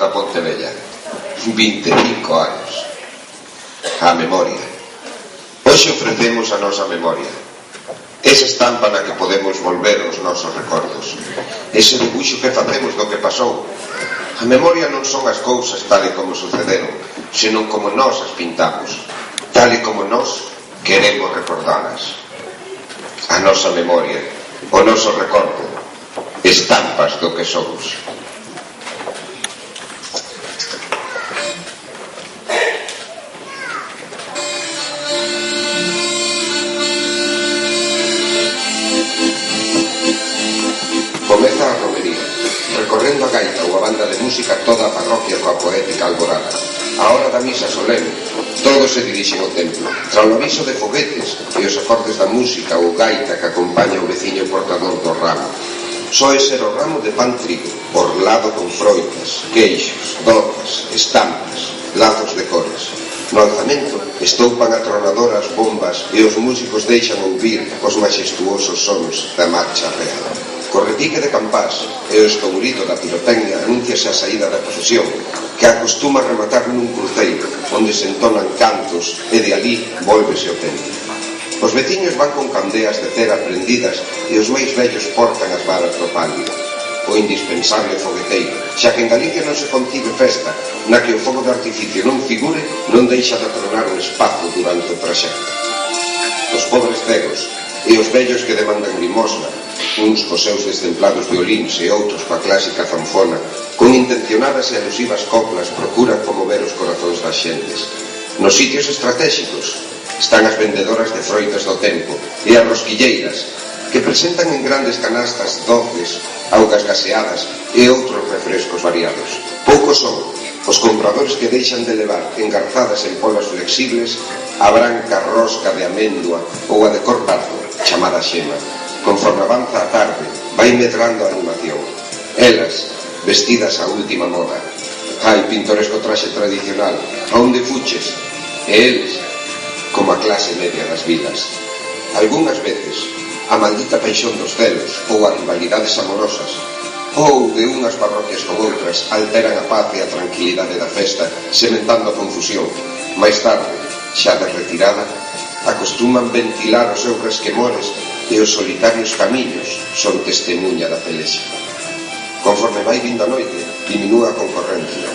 da Ponte Vella. 25 anos. A memoria. Hoxe ofrecemos a nosa memoria. Esa estampa na que podemos volver aos nosos recordos. Ese dibuixo que facemos do que pasou. A memoria non son as cousas tal e como sucederon, senón como nós as pintamos, tal e como nós queremos recordalas. A nosa memoria, o noso recordo, estampas do que somos. Comeza a romería, recorrendo a gaita ou a banda de música toda a parroquia coa poética alborada. A hora da misa solene, todos se dirixen ao templo, tras o aviso de foguetes e os acordes da música ou gaita que acompaña o veciño portador do ramo. Soe ser o ramo de pan trigo, orlado con froitas, queixos, dozas, estampas, lazos de cores. No alzamento estoupan atronadoras bombas e os músicos deixan ouvir os majestuosos sons da marcha real. Co repique de campás e o estourito da pirotecnia anúnciase a saída da procesión, que acostuma rematar nun cruceiro onde se entonan cantos e de ali volvese o templo. Os veciños van con candeas de cera prendidas e os máis vellos portan as varas do palio. O indispensable fogueteiro, xa que en Galicia non se concibe festa na que o fogo de artificio non figure, non deixa de atronar un espazo durante o traxecto. Os pobres cegos e os vellos que demandan limosna, uns cos seus destemplados violíns e outros coa clásica zanfona, con intencionadas e alusivas coplas procuran conmover os corazóns das xentes. Nos sitios estratégicos están as vendedoras de froitas do tempo e as rosquilleiras, que presentan en grandes canastas doces, augas gaseadas e outros refrescos variados. Poucos son os compradores que deixan de levar engarzadas en polas flexibles a branca rosca de amendua ou a de cor pardo, chamada xema. Conforme avanza a tarde, vai medrando a animación. Elas, vestidas á última moda. Hai pintoresco traxe tradicional, a onde fuches? E eles, como a clase media das vilas. Algúnas veces, a maldita paixón dos celos ou as rivalidades amorosas ou de unhas parroquias con outras alteran a paz e a tranquilidade da festa, sementando a confusión. Mais tarde, xa de retirada, acostuman ventilar os seus resquemores e os solitarios camiños son testemunha da pelexa. Conforme vai vindo a noite, diminúa a concorrencia.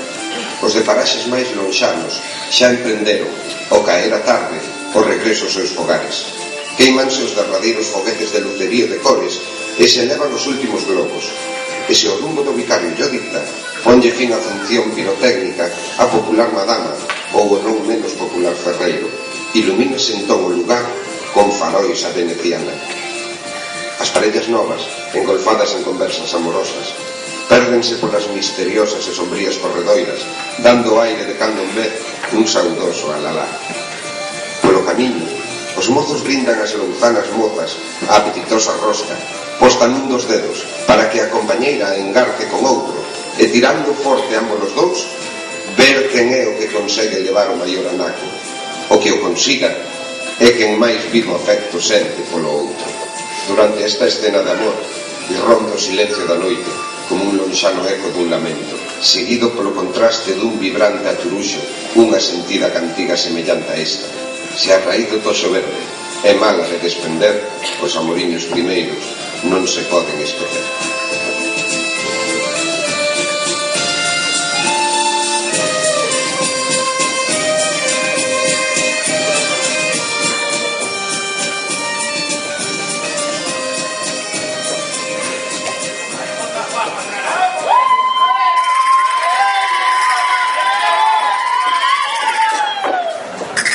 Os de paraxes máis lonxanos xa emprenderon, ao caer a tarde, o regreso aos seus fogares. Queimanse os derradeiros foguetes de lucerío de cores e se elevan os últimos globos. E se o rumbo do vicario yo dicta, ponlle fin á función pirotécnica a popular madama ou o non menos popular ferreiro. Ilumínase entón o lugar con farois a veneciana. As parellas novas, engolfadas en conversas amorosas, pérdense polas misteriosas e sombrías corredoiras, dando aire de cando en vez un saudoso alalá. Polo camiño, os mozos brindan as louzanas mozas a apetitosa rosca, posta nun dos dedos, para que a compañeira engarce con outro, e tirando forte ambos os dous, ver quen é o que consegue levar o maior anaco. O que o consiga é quen máis vivo afecto sente polo outro. Durante esta escena de amor, irrompe o silencio da noite, como un lonxano eco dun lamento, seguido polo contraste dun vibrante aturuxo, unha sentida cantiga semellante a esta. Se a raíz do toxo verde é mala de desprender, os amoriños primeiros non se poden escocer.